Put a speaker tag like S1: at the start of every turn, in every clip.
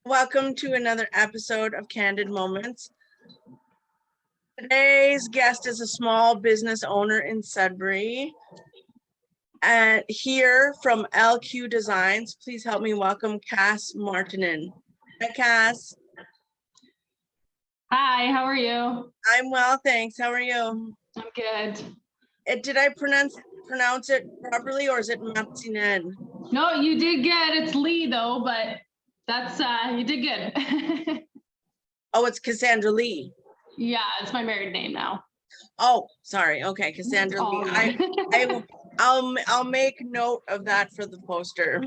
S1: Welcome to another episode of Candid Moments. Today's guest is a small business owner in Sudbury. And here from LQ Designs, please help me welcome Cass Martinen. Hi, Cass.
S2: Hi, how are you?
S1: I'm well, thanks. How are you?
S2: I'm good.
S1: Did I pronounce it properly, or is it Martinen?
S2: No, you did good. It's Lee though, but that's you did good.
S1: Oh, it's Cassandra Lee.
S2: Yeah, it's my married name now.
S1: Oh, sorry. Okay, Cassandra Lee. I'll make note of that for the poster.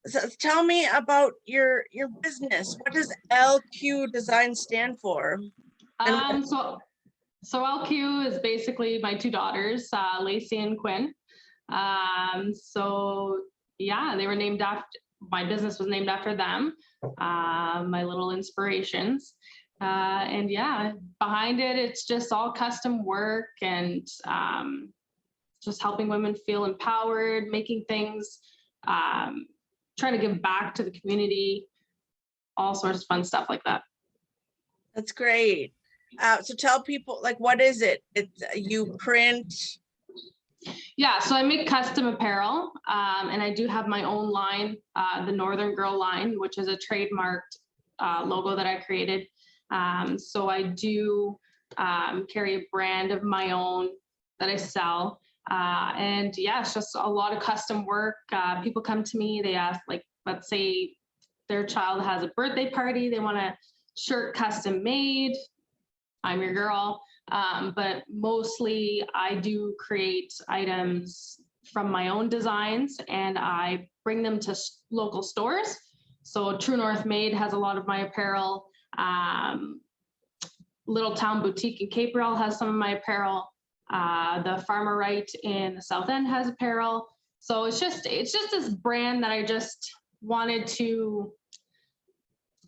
S1: So tell me about your business. What does LQ Design stand for?
S2: So LQ is basically my two daughters, Lacey and Quinn. So yeah, they were named after, my business was named after them, my little inspirations. And yeah, behind it, it's just all custom work and just helping women feel empowered, making things, trying to give back to the community, all sorts of fun stuff like that.
S1: That's great. So tell people, like, what is it? It's you print.
S2: Yeah, so I make custom apparel, and I do have my own line, the Northern Girl line, which is a trademarked logo that I created. So I do carry a brand of my own that I sell. And yeah, it's just a lot of custom work. People come to me, they ask, like, let's say their child has a birthday party, they want a shirt custom made. I'm your girl. But mostly I do create items from my own designs and I bring them to local stores. So True North Made has a lot of my apparel. Little Town Boutique in Caperell has some of my apparel. The Farmer Right in the South End has apparel. So it's just this brand that I just wanted to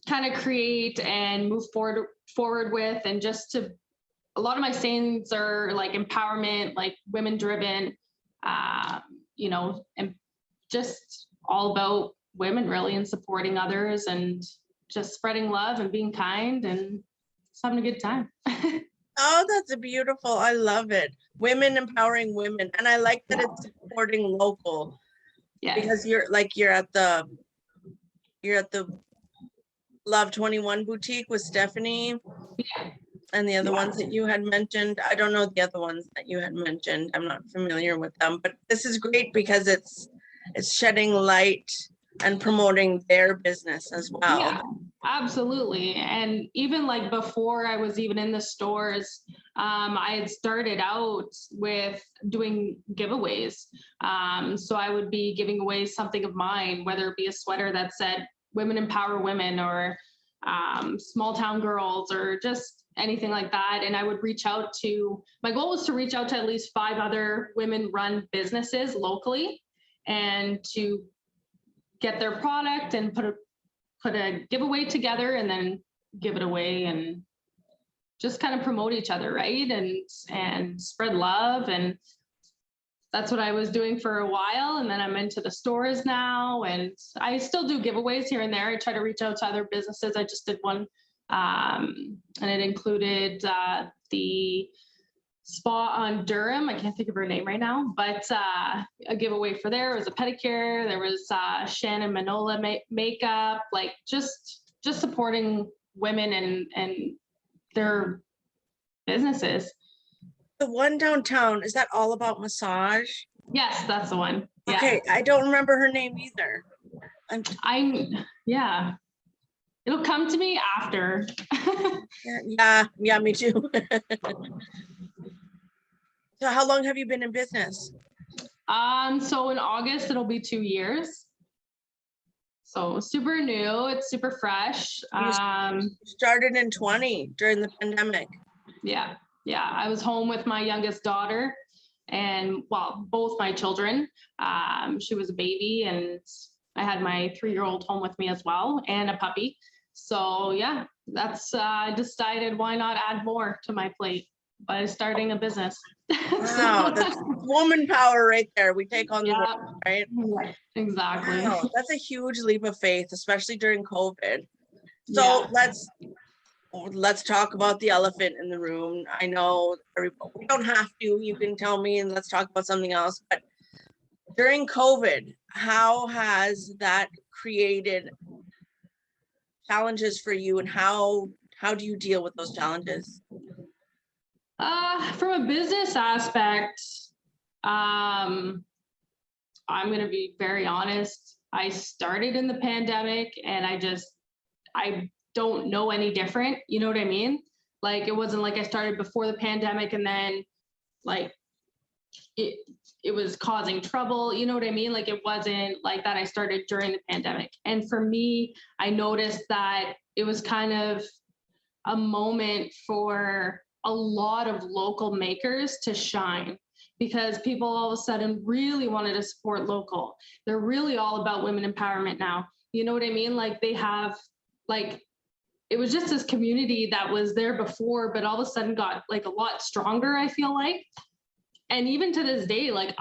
S2: kind of create and move forward with, and just to, a lot of my sayings are like empowerment, like women driven, you know, and just all about women really, and supporting others and just spreading love and being kind and just having a good time.
S1: Oh, that's beautiful. I love it. Women empowering women. And I like that it's supporting local. Yes. Because you're at the Love 21 boutique with Stephanie. Yeah. And the other ones that you had mentioned. I don't know the other ones that you had mentioned. I'm not familiar with them, but this is great because it's shedding light and promoting their business as well.
S2: Yeah, absolutely. And even like before I was even in the stores, I had started out with doing giveaways. So I would be giving away something of mine, whether it be a sweater that said "Women Empower Women" or "Small Town Girls" or just anything like that. And I would reach out to, my goal was to reach out to at least 5 other women-run businesses locally and to get their product and put a giveaway together and then give it away and just kind of promote each other, right? And spread love. And that's what I was doing for a while. And then I'm into the stores now, and I still do giveaways here and there. I try to reach out to other businesses. I just did one, and it included the spa on Durham. I can't think of her name right now, but a giveaway for there. It was a pedicure. There was Shannon Manola makeup, like just supporting women and their businesses.
S1: The one downtown, is that all about massage?
S2: Yes, that's the one. Yeah.
S1: Okay, I don't remember her name either.
S2: Yeah. It'll come to me after.
S1: Yeah, me too. So how long have you been in business?
S2: So in August, it'll be 2 years. So super new, it's super fresh.
S1: You started in 20 during the pandemic.
S2: Yeah, I was home with my youngest daughter and, well, both my children. She was a baby and I had my 3-year-old home with me as well and a puppy. So yeah, that's, I decided why not add more to my plate. by starting a business.
S1: Wow, that's woman power right there. We take on the
S2: Yeah,
S1: world, right?
S2: exactly.
S1: Wow, that's a huge leap of faith, especially during COVID. So
S2: Yeah.
S1: let's talk about the elephant in the room. I know we don't have to, you can tell me, and let's talk about something else. But during COVID, how has that created challenges for you, and how do you deal with those challenges?
S2: From a business aspect, I'm going to be very honest. I started in the pandemic and I don't know any different. You know what I mean? Like, it wasn't like I started before the pandemic and then like it was causing trouble. You know what I mean? Like, it wasn't like that. I started during the pandemic. And for me, I noticed that it was kind of a moment for a lot of local makers to shine, because people all of a sudden really wanted to support local. They're really all about women empowerment now. You know what I mean? Like, they have, like, it was just this community that was there before, but all of a sudden got like a lot stronger, I feel like. And even to this day, like,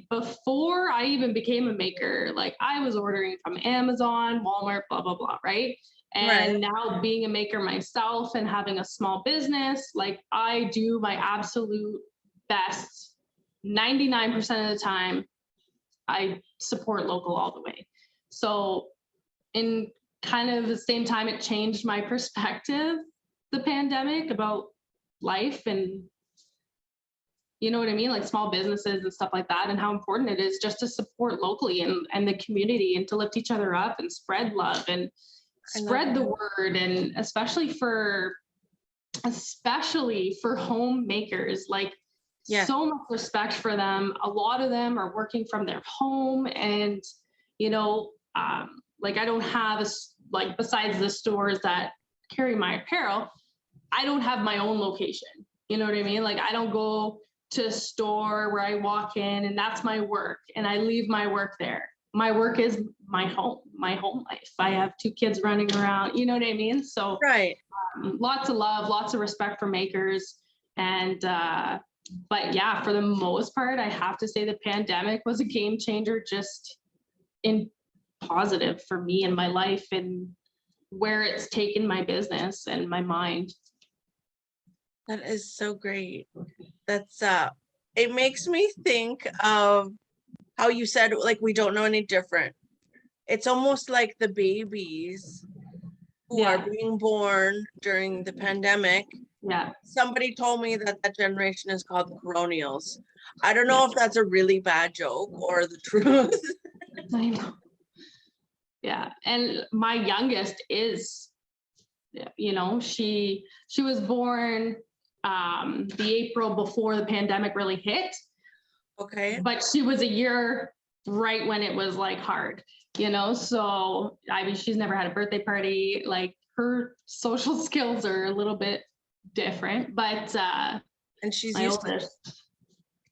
S2: before I even became a maker, like, I was ordering from Amazon, Walmart, blah, blah, blah, right? And now being a maker myself and having a small business, like, I do my absolute best 99% of the time. I support local all the way. So in kind of the same time, it changed my perspective, the pandemic, about life and, you know what I mean? Like, small businesses and stuff like that, and how important it is just to support locally and the community, and to lift each other up and spread love and spread the word. And especially for homemakers, like, so much respect for them. A lot of them are working from their home, and, you know, like, I don't have like, besides the stores that carry my apparel, I don't have my own location. You know what I mean? Like, I don't go to a store where I walk in and that's my work and I leave my work there. My work is my home life. I have 2 kids running around, you know what I mean? So lots of love, lots of respect for makers. And, but yeah, for the most part, I have to say the pandemic was a game changer, just in positive for me and my life, and where it's taken my business and my mind.
S1: That is so great. That's it makes me think of how you said, like, we don't know any different. It's almost like the babies who are being born during the pandemic. Somebody told me that generation is called the Coronials. I don't know if that's a really bad joke or the truth.
S2: I know. Yeah, and my youngest is, you know, she was born the April before the pandemic really hit.
S1: Okay.
S2: But she was a year right when it was like hard, you know? So, I mean, she's never had a birthday party. Like, her social skills are a little bit different, but
S1: and she's
S2: used to,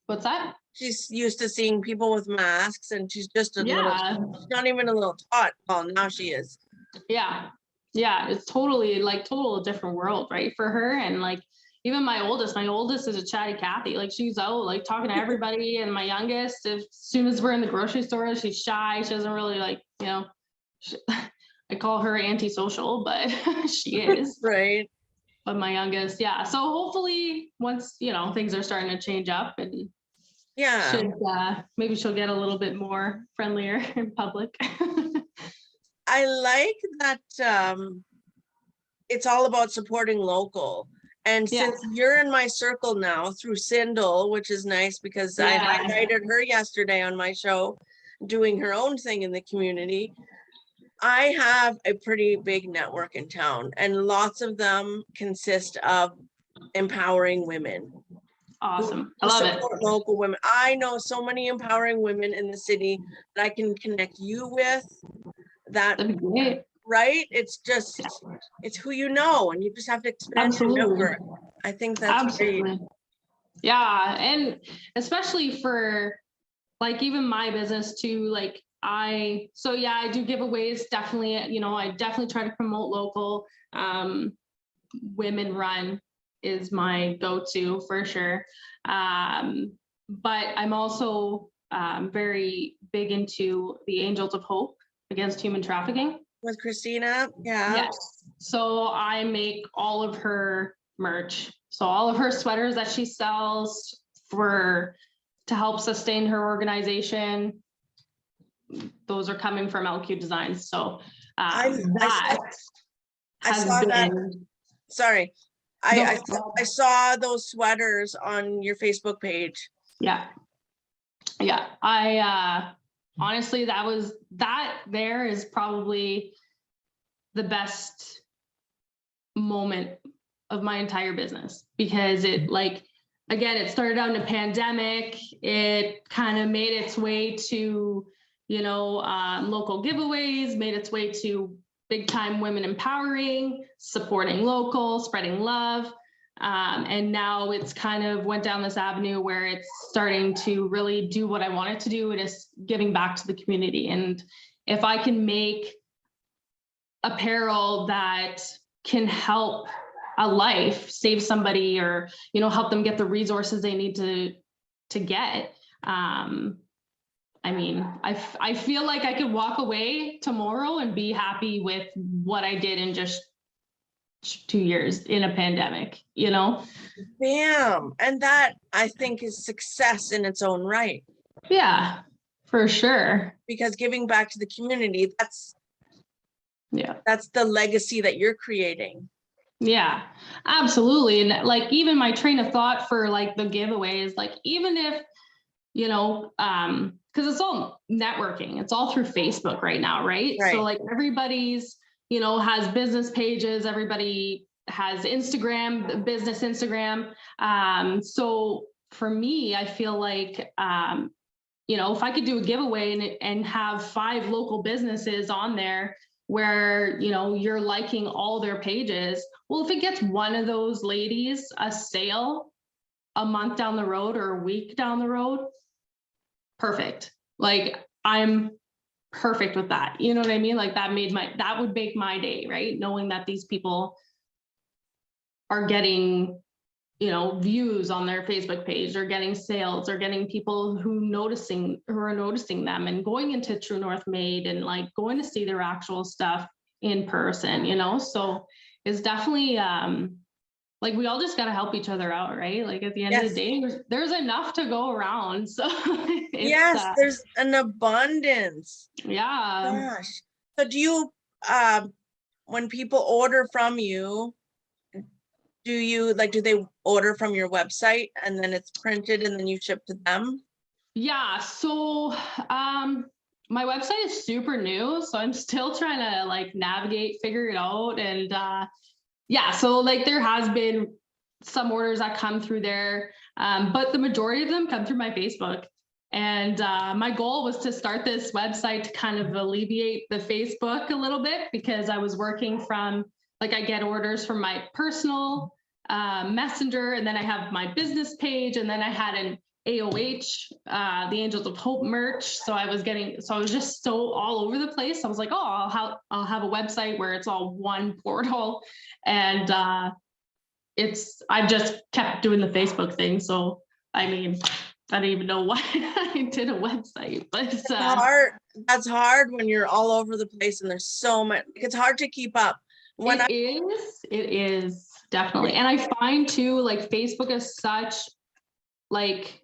S2: what's that?
S1: She's used to seeing people with masks, and she's just a little, she's not even a little tot. Well, now she is.
S2: Yeah, it's totally like total different world, right, for her. And like, even my oldest is a chatty Cathy. Like, she's out like talking to everybody. And my youngest, as soon as we're in the grocery store, she's shy. She doesn't really, like, you know, I call her antisocial, but she is.
S1: Right.
S2: But my youngest, yeah. So hopefully once, you know, things are starting to change up, and maybe she'll get a little bit more friendlier in public.
S1: I like that it's all about supporting local. And since you're in my circle now through Sindel, which is nice, because I highlighted her yesterday on my show, doing her own thing in the community. I have a pretty big network in town, and lots of them consist of empowering women.
S2: Awesome. I love it.
S1: Local women. I know so many empowering women in the city that I can connect you with. That'd be great. Right? It's just, it's who you know, and you just have to expand your network. I think that's great.
S2: Yeah, and especially for like even my business too, like I do giveaways, definitely, you know, I definitely try to promote local, women run is my go-to for sure. But I'm also very big into the Angels of Hope Against Human Trafficking.
S1: With Christina, yeah.
S2: Yes. So I make all of her merch. So all of her sweaters that she sells to help sustain her organization, those are coming from LQ Designs. So
S1: I
S2: has
S1: saw that.
S2: been.
S1: Sorry,
S2: No.
S1: I saw those sweaters on your Facebook page.
S2: Yeah. I honestly, that there is probably the best moment of my entire business, because it, like, again, it started out in a pandemic. It kind of made its way to, local giveaways, made its way to big time women empowering, supporting local, spreading love. And now it's kind of went down this avenue where it's starting to really do what I want it to do. It is giving back to the community. And if I can make apparel that can help a life, save somebody, or, help them get the resources they need to get. I mean, I feel like I could walk away tomorrow and be happy with what I did in just 2 years in a pandemic,
S1: Bam. And that, I think, is success in its own right.
S2: Yeah, for sure.
S1: Because giving back to the community, that's the legacy that you're creating.
S2: Yeah, absolutely. And like, even my train of thought for like the giveaways, like, even if, because it's all networking, it's all through Facebook right now, right? So like, everybody's, has business pages, everybody has Instagram, business Instagram. So for me, I feel like, if I could do a giveaway and have 5 local businesses on there where, you're liking all their pages. Well, if it gets one of those ladies a sale a month down the road or a week down the road, perfect. Like, I'm perfect with that. You know what I mean? Like, that would make my day, right? Knowing that these people are getting, views on their Facebook page, or getting sales, or getting people who are noticing them, and going into True North Made and like going to see their actual stuff in person, so it's definitely like, we all just got to help each other out, right? Like, at the end of the day, there's enough to go around. So
S1: there's an abundance.
S2: Yeah.
S1: Gosh. So do you, when people order from you, do they order from your website and then it's printed and then you ship to them?
S2: Yeah. So my website is super new, so I'm still trying to like figure it out. And so like, there has been some orders that come through there, but the majority of them come through my Facebook. And my goal was to start this website to kind of alleviate the Facebook a little bit, because I was working from, like, I get orders from my personal messenger, and then I have my business page, and then I had an AOH, the Angels of Hope merch. So I was just so all over the place. I was like, oh, I'll have a website where it's all one portal. And I've just kept doing the Facebook thing. So, I mean, I don't even know why I did a website, but
S1: that's hard when you're all over the place and there's so much. It's hard to keep up.
S2: It is definitely. And I find too, like, Facebook is such like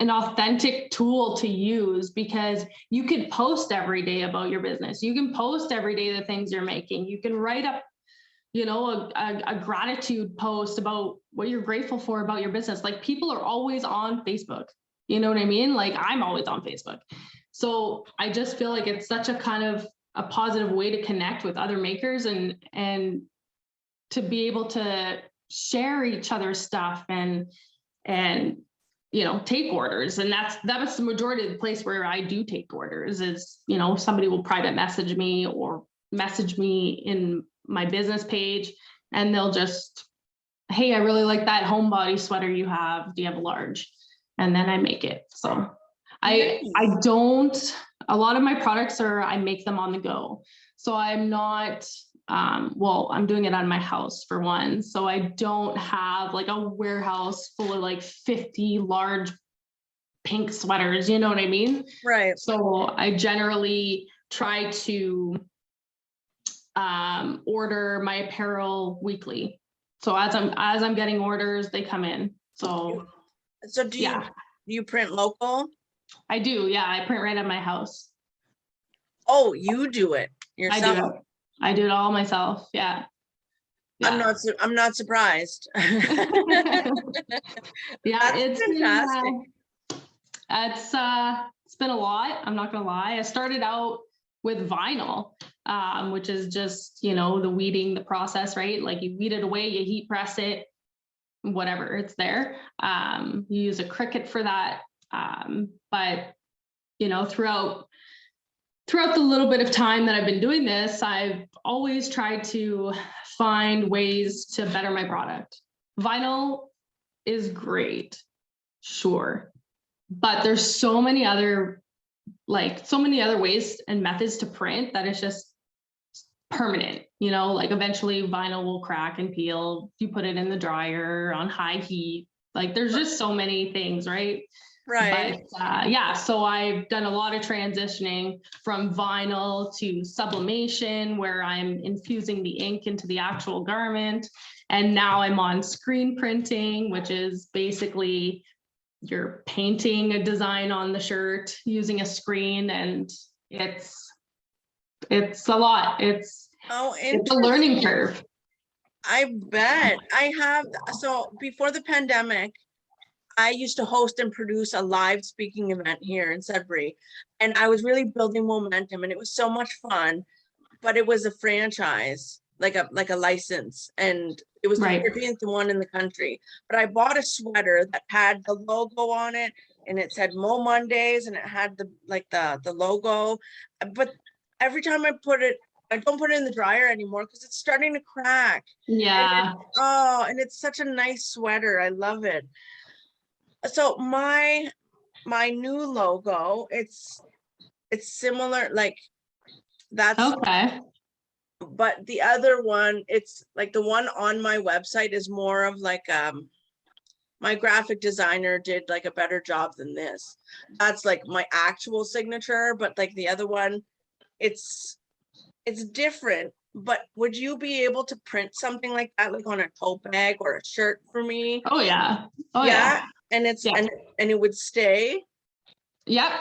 S2: an authentic tool to use, because you can post every day about your business. You can post every day the things you're making. You can write up, a gratitude post about what you're grateful for about your business. Like, people are always on Facebook. You know what I mean? Like, I'm always on Facebook. So I just feel like it's such a kind of a positive way to connect with other makers, and to be able to share each other's stuff and take orders. And that was the majority of the place where I do take orders is, somebody will private message me or message me in my business page, and they'll just, hey, I really like that homebody sweater you have. Do you have a large? And then I make it. So I don't, a lot of my products I make them on the go. So I'm not well, I'm doing it on my house for one. So I don't have like a warehouse full of like 50 large pink sweaters, you know what I mean?
S1: Right.
S2: So I generally try to order my apparel weekly. So as I'm getting orders, they come in. So
S1: do you print local?
S2: I do. Yeah, I print right at my house.
S1: Oh, you do it yourself?
S2: I do it all myself. Yeah.
S1: Yeah. I'm not surprised.
S2: Yeah,
S1: That's fantastic.
S2: It's been a lot. I'm not gonna lie. I started out with vinyl, which is just, the weeding, the process, right? Like you weed it away, you heat press it, whatever, it's there. You use a Cricut for that. But throughout the little bit of time that I've been doing this, I've always tried to find ways to better my product. Vinyl is great, sure, but there's so many other ways and methods to print that it's just permanent, like eventually vinyl will crack and peel. You put it in the dryer on high heat. Like there's just so many things, right?
S1: Right.
S2: But so I've done a lot of transitioning from vinyl to sublimation, where I'm infusing the ink into the actual garment. And now I'm on screen printing, which is basically you're painting a design on the shirt using a screen, and it's a lot. It's a learning curve.
S1: I bet. So before the pandemic, I used to host and produce a live speaking event here in Sudbury, and I was really building momentum, and it was so much fun. But it was a franchise, like a license, and it was the 13th one in the country. But I bought a sweater that had the logo on it, and it said Mo Mondays, and it had the logo. But every time I don't put it in the dryer anymore because it's starting to crack.
S2: Yeah.
S1: And it's such a nice sweater. I love it. So my new logo, it's similar, like that's
S2: okay.
S1: But the other one, it's like the one on my website is more of like my graphic designer did like a better job than this. That's like my actual signature, but like the other one, it's different. But would you be able to print something like that, like on a tote bag or a shirt for me?
S2: Oh yeah.
S1: And it's and it would stay.
S2: Yep,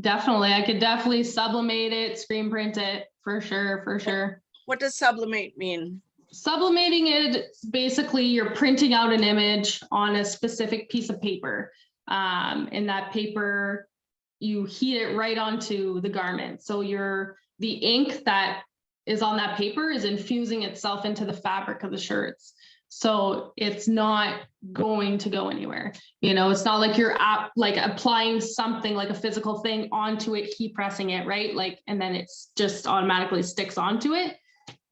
S2: definitely. I could definitely sublimate it, screen print it for sure.
S1: What does sublimate mean?
S2: Sublimating it, basically you're printing out an image on a specific piece of paper. In that paper, you heat it right onto the garment. So the ink that is on that paper is infusing itself into the fabric of the shirts. So it's not going to go anywhere. It's not like you're like applying something like a physical thing onto it, heat pressing it, right? Like, and then it's just automatically sticks onto it.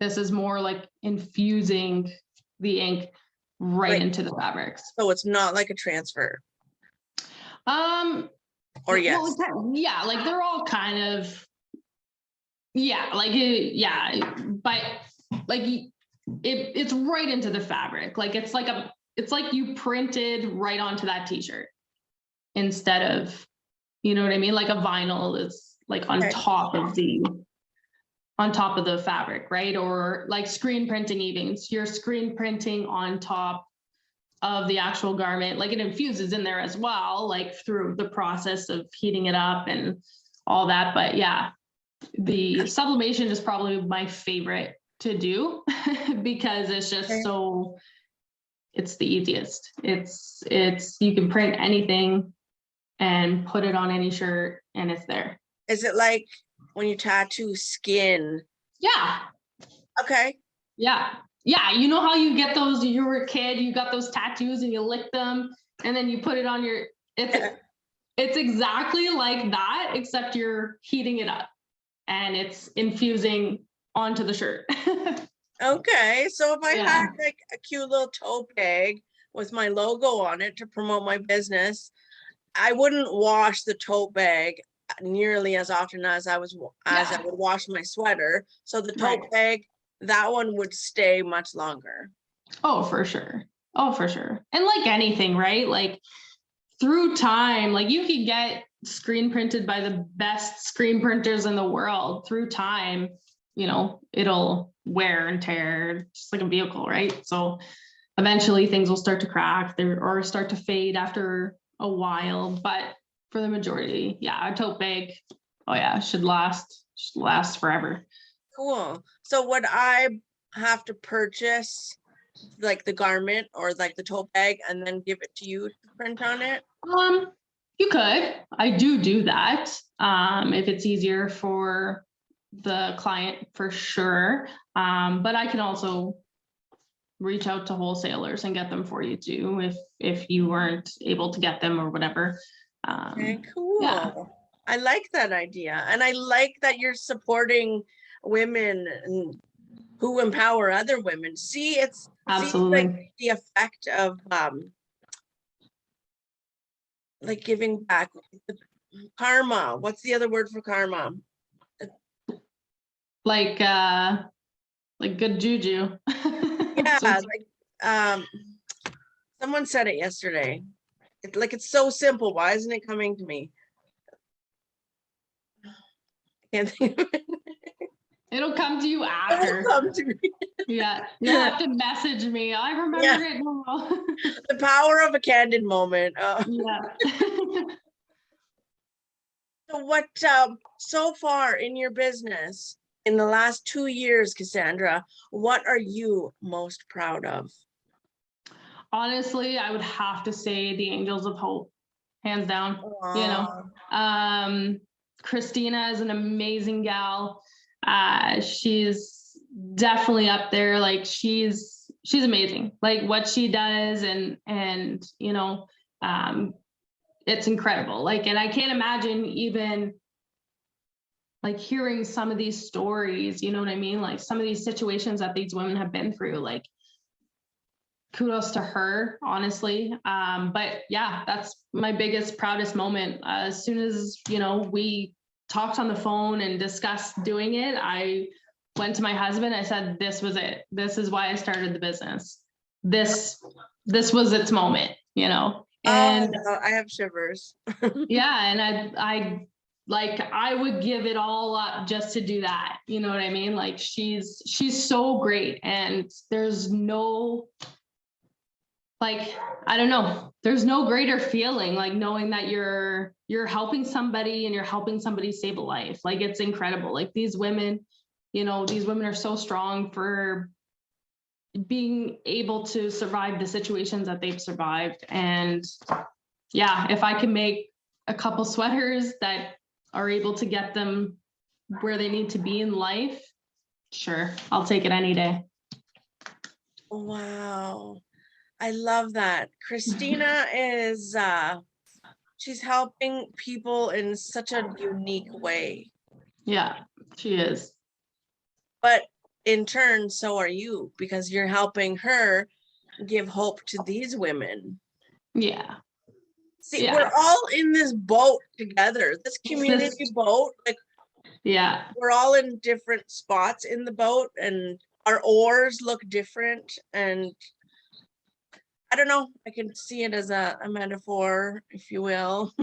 S2: This is more like infusing the ink right into the fabrics.
S1: So it's not like a transfer. Or yes.
S2: Well, yeah, like they're all kind of, but like it's right into the fabric. Like it's like you printed right onto that t-shirt instead of, you know what I mean? Like a vinyl is like on top of the fabric, right? Or like screen printing, even so you're screen printing on top of the actual garment. Like it infuses in there as well, like through the process of heating it up and all that. But yeah, the sublimation is probably my favorite to do because it's just it's the easiest. It's you can print anything and put it on any shirt and it's there.
S1: Is it like when you tattoo skin?
S2: Yeah.
S1: Okay.
S2: Yeah. You know how you get those, you were a kid, you got those tattoos and you lick them and then you put it on your, it's exactly like that, except you're heating it up and it's infusing onto the shirt.
S1: Okay. So if I had like a cute little tote bag with my logo on it to promote my business, I wouldn't wash the tote bag nearly as often as I would wash my sweater. So the tote bag that one would stay much longer.
S2: Oh, for sure. Oh, for sure. And like anything, right? Like through time, like you can get screen printed by the best screen printers in the world. Through time, you know, it'll wear and tear just like a vehicle, right? So eventually things will start to crack there or start to fade after a while. But for the majority, yeah, a tote bag, oh yeah, should last forever.
S1: Cool. So would I have to purchase like the garment or like the tote bag and then give it to you to print on it?
S2: You could. I do that. If it's easier for the client, for sure. But I can also reach out to wholesalers and get them for you too, if you weren't able to get them or whatever.
S1: Okay, cool.
S2: Yeah.
S1: I like that idea. And I like that you're supporting women and who empower other women. See, it's
S2: Absolutely.
S1: like the effect of like giving back. Karma. What's the other word for karma?
S2: Like good juju.
S1: Yeah,
S2: So
S1: like someone said it yesterday. It's so simple. Why isn't it coming to me? I can't think of it.
S2: it'll come to you after.
S1: It'll come to me.
S2: Yeah, you'll have to message me. I remember it now.
S1: The power of a candid moment.
S2: Yeah.
S1: So what, so far in your business, in the last 2 years, Cassandra, what are you most proud of?
S2: Honestly, I would have to say the Angels of Hope, hands down. You know, Christina is an amazing gal. She's definitely up there. Like she's amazing. Like what she does and you know, it's incredible. Like, and I can't imagine even like hearing some of these stories, you know what I mean? Like some of these situations that these women have been through, like kudos to her, honestly. But yeah, that's my biggest, proudest moment. As soon as, you know, we talked on the phone and discussed doing it, I went to my husband. I said, this was it. This is why I started the business. This was its moment, you know? And
S1: I have shivers.
S2: yeah, and I like I would give it all up just to do that. You know what I mean? Like she's so great, and there's no, like, I don't know, there's no greater feeling like knowing that you're helping somebody and you're helping somebody save a life. Like it's incredible. Like these women, you know, these women are so strong for being able to survive the situations that they've survived. And yeah, if I can make a couple sweaters that are able to get them where they need to be in life, sure, I'll take it any day.
S1: Wow. I love that. Christina is, she's helping people in such a unique way.
S2: Yeah, she is.
S1: But in turn, so are you, because you're helping her give hope to these women.
S2: Yeah.
S1: See,
S2: Yeah.
S1: we're all in this boat together, this community boat. Like,
S2: yeah,
S1: we're all in different spots in the boat, and our oars look different. And I don't know, I can see it as a metaphor, if you will.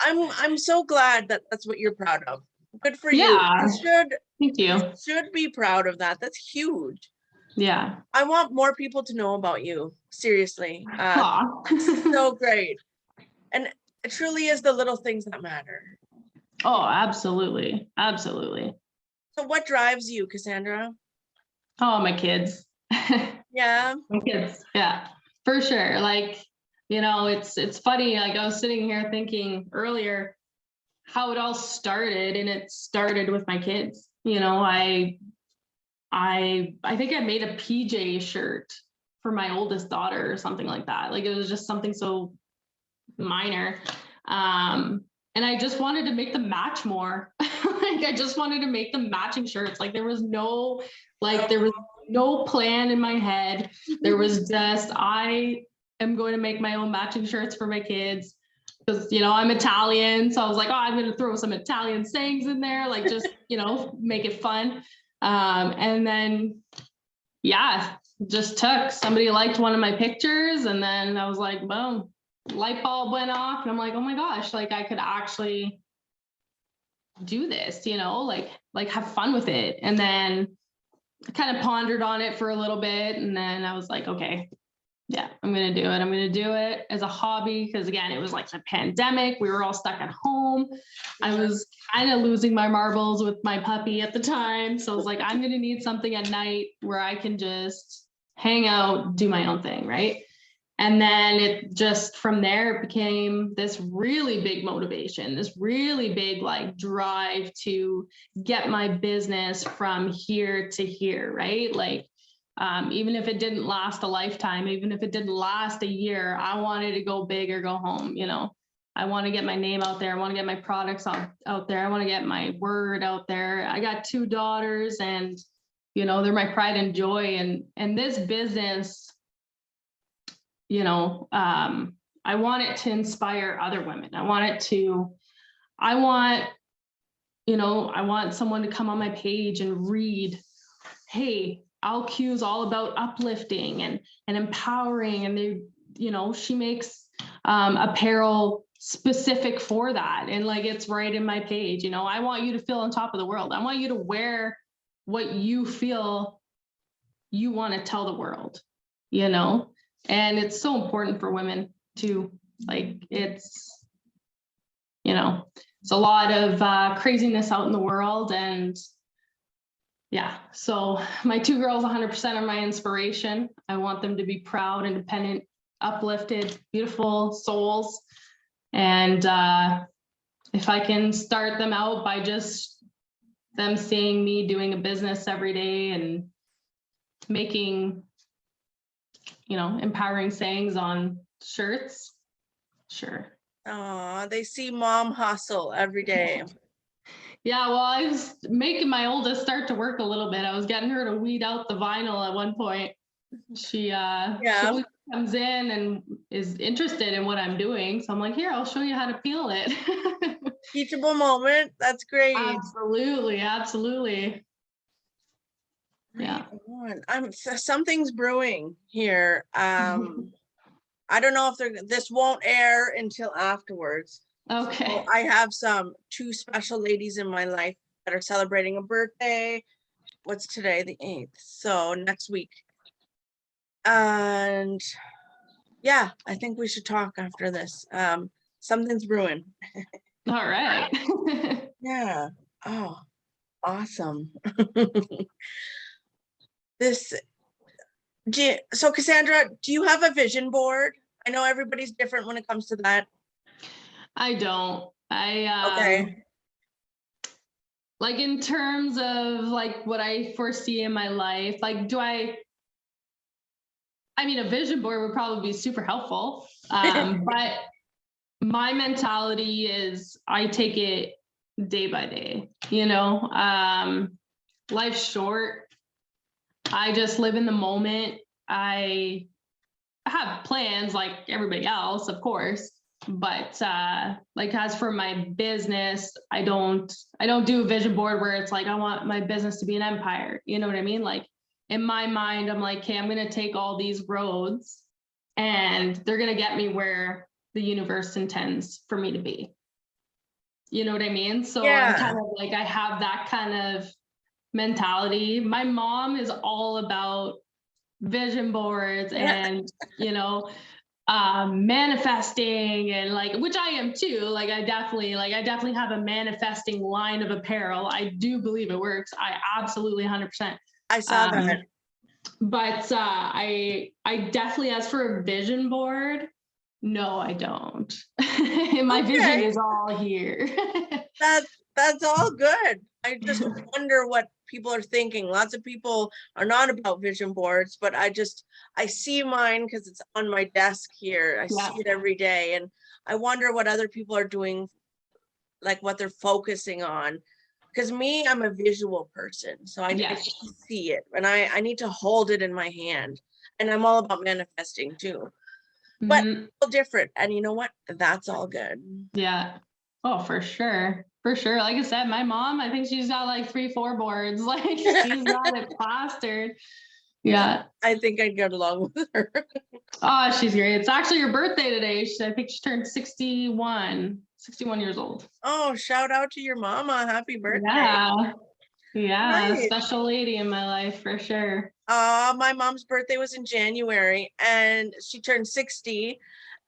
S1: I'm so glad that that's what you're proud of. Good for you.
S2: Yeah.
S1: You
S2: Thank you.
S1: should be proud of that. That's huge.
S2: Yeah.
S1: I want more people to know about you. Seriously. So great. And it truly is the little things that matter.
S2: Oh, absolutely. Absolutely.
S1: So what drives you, Cassandra?
S2: Oh, my kids.
S1: Yeah.
S2: My kids. Yeah, for sure. Like, you know, it's funny. Like I was sitting here thinking earlier how it all started, and it started with my kids. You know, I think I made a PJ shirt for my oldest daughter or something like that. Like it was just something so minor. And I just wanted to make them match more. Like I just wanted to make them matching shirts. Like there was no plan in my head. There was just, I am going to make my own matching shirts for my kids. Because, you know, I'm Italian. So I was like, oh, I'm going to throw some Italian sayings in there. Like just, you know, make it fun. And then, yeah, just took, somebody liked one of my pictures, and then I was like, boom, light bulb went off, and I'm like, oh my gosh, like I could actually do this, you know, like have fun with it. And then I kind of pondered on it for a little bit, and then I was like, okay, yeah, I'm going to do it. I'm going to do it as a hobby. Because again, it was like the pandemic. We were all stuck at home. I was kind of losing my marbles with my puppy at the time. So I was like, I'm going to need something at night where I can just hang out, do my own thing. Right. And then it just from there, it became this really big motivation, this really big like drive to get my business from here to here. Right. Like, even if it didn't last a lifetime, even if it didn't last a year, I wanted to go big or go home. You know, I want to get my name out there. I want to get my products out there. I want to get my word out there. I got 2 daughters, and, you know, they're my pride and joy. And this business, you know, I want it to inspire other women. I want, you know, I want someone to come on my page and read, hey, LQ is all about uplifting and empowering. And they, you know, she makes apparel specific for that. And like, it's right in my page. You know, I want you to feel on top of the world. I want you to wear what you feel you want to tell the world, you know? And it's so important for women to, like, it's, you know, it's a lot of craziness out in the world. And yeah, so my 2 girls 100% are my inspiration. I want them to be proud, independent, uplifted, beautiful souls. And if I can start them out by just them seeing me doing a business every day and making, you know, empowering sayings on shirts, sure.
S1: Oh, they see mom hustle every day.
S2: Yeah, well, I was making my oldest start to work a little bit. I was getting her to weed out the vinyl at one point. She always comes in and is interested in what I'm doing. So I'm like, here, I'll show you how to peel it.
S1: Teachable moment. That's great.
S2: Absolutely, absolutely. Yeah.
S1: Something's brewing here. I don't know if this won't air until afterwards.
S2: Okay.
S1: So I have 2 special ladies in my life that are celebrating a birthday. What's today? The 8th. So next week. And yeah, I think we should talk after this. Something's brewing.
S2: All right.
S1: Yeah. Oh, awesome. So Cassandra, do you have a vision board? I know everybody's different when it comes to that.
S2: I don't.
S1: Okay.
S2: Like in terms of like what I foresee in my life, like I mean, a vision board would probably be super helpful. But my mentality is I take it day by day, you know, life's short. I just live in the moment. I have plans like everybody else, of course, but like as for my business, I don't do a vision board where it's like I want my business to be an empire. You know what I mean? Like in my mind, I'm like, okay, I'm going to take all these roads and they're going to get me where the universe intends for me to be. You know what I mean? So yeah. I'm kind of like, I have that kind of mentality. My mom is all about vision boards and, you know, manifesting and like, which I am too. Like I definitely have a manifesting line of apparel. I do believe it works. I absolutely 100%.
S1: I saw that.
S2: But I definitely, as for a vision board, no, I don't. My vision is all here.
S1: That's all good. I just wonder what people are thinking. Lots of people are not about vision boards, but I see mine because it's on my desk here. I see it every day. And I wonder what other people are doing, like what they're focusing on. Because me, I'm a visual person. So I need to see it and I need to hold it in my hand. And I'm all about manifesting too. But different. And you know what? That's all good.
S2: Yeah. Oh, for sure. For sure. Like I said, my mom, I think she's got like 3, 4 boards. Like she's got it plastered. Yeah.
S1: I think I'd get along with her.
S2: Oh, she's great. It's actually her birthday today. I think she turned 61 years old.
S1: Oh, shout out to your mama. Happy birthday.
S2: Yeah. Yeah.
S1: Nice.
S2: Special lady in my life for sure.
S1: My mom's birthday was in January and she turned 60.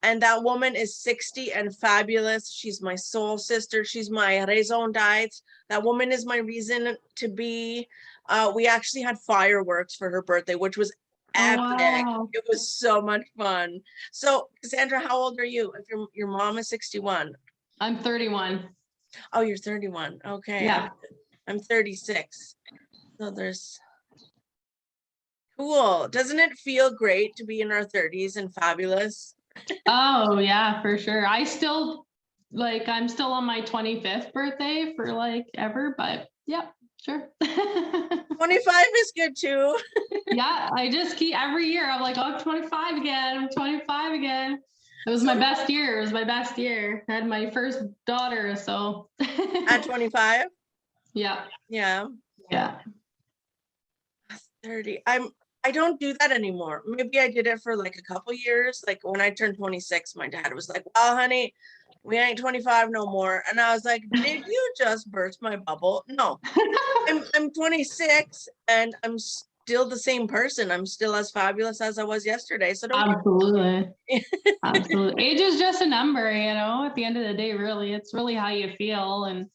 S1: And that woman is 60 and fabulous. She's my soul sister. She's my raison d'etre. That woman is my reason to be. We actually had fireworks for her birthday, which was epic.
S2: Wow.
S1: It was so much fun. So, Cassandra, how old are you? If your mom is 61.
S2: I'm 31.
S1: Oh, you're 31. Okay.
S2: Yeah.
S1: I'm 36. So there's cool. Doesn't it feel great to be in our 30s and fabulous?
S2: Oh, yeah, for sure. I'm still on my 25th birthday for like ever, but yeah, sure.
S1: 25 is good too.
S2: Yeah, I just keep every year. I'm like, oh, I'm 25 again. I'm 25 again. It was my best year. It was my best year. I had my first daughter, so.
S1: At 25?
S2: Yeah.
S1: Yeah.
S2: Yeah.
S1: 30. I don't do that anymore. Maybe I did it for like a couple years. Like when I turned 26, my dad was like, well, honey, we ain't 25 no more. And I was like, did you just burst my bubble? No. I'm 26 and I'm still the same person. I'm still as fabulous as I was yesterday. So don't
S2: Absolutely. Absolutely. Age is just a number, at the end of the day, really. It's really how you feel and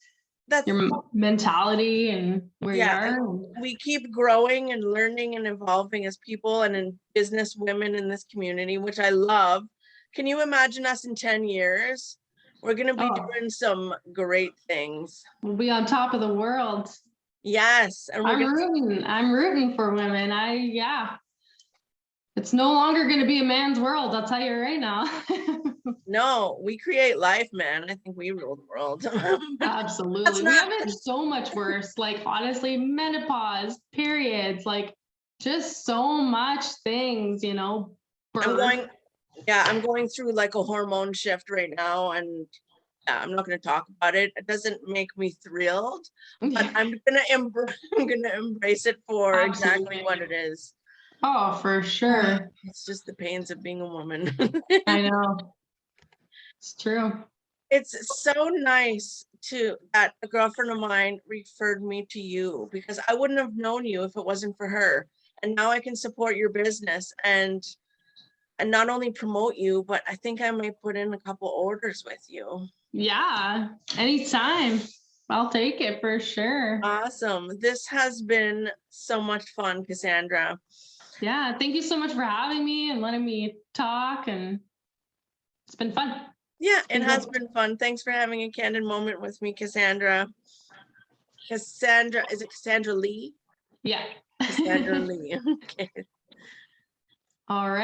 S1: that's
S2: your mentality and where you are.
S1: We keep growing and learning and evolving as people and in business women in this community, which I love. Can you imagine us in 10 years? We're going to be doing some great things.
S2: We'll be on top of the world.
S1: Yes. And
S2: I'm rooting for women. It's no longer going to be a man's world. I'll tell you right now.
S1: No, we create life, man. I think we rule the world.
S2: Absolutely. We have it so much worse. Like, honestly, menopause, periods, like just so much things, birth.
S1: I'm going through like a hormone shift right now, and I'm not going to talk about it. It doesn't make me thrilled, but I'm gonna embrace it for exactly what it is.
S2: Oh, for sure.
S1: It's just the pains of being a woman.
S2: I know. It's true.
S1: It's so nice that a girlfriend of mine referred me to you, because I wouldn't have known you if it wasn't for her. And now I can support your business and not only promote you, but I think I might put in a couple orders with you.
S2: Yeah, anytime. I'll take it for sure.
S1: Awesome. This has been so much fun, Cassandra.
S2: Yeah, thank you so much for having me and letting me talk, and it's been fun.
S1: Yeah, it has been fun. Thanks for having a candid moment with me, Cassandra. Cassandra, is it Cassandra Lee?
S2: Yeah.
S1: Cassandra Lee. Okay.
S2: All right.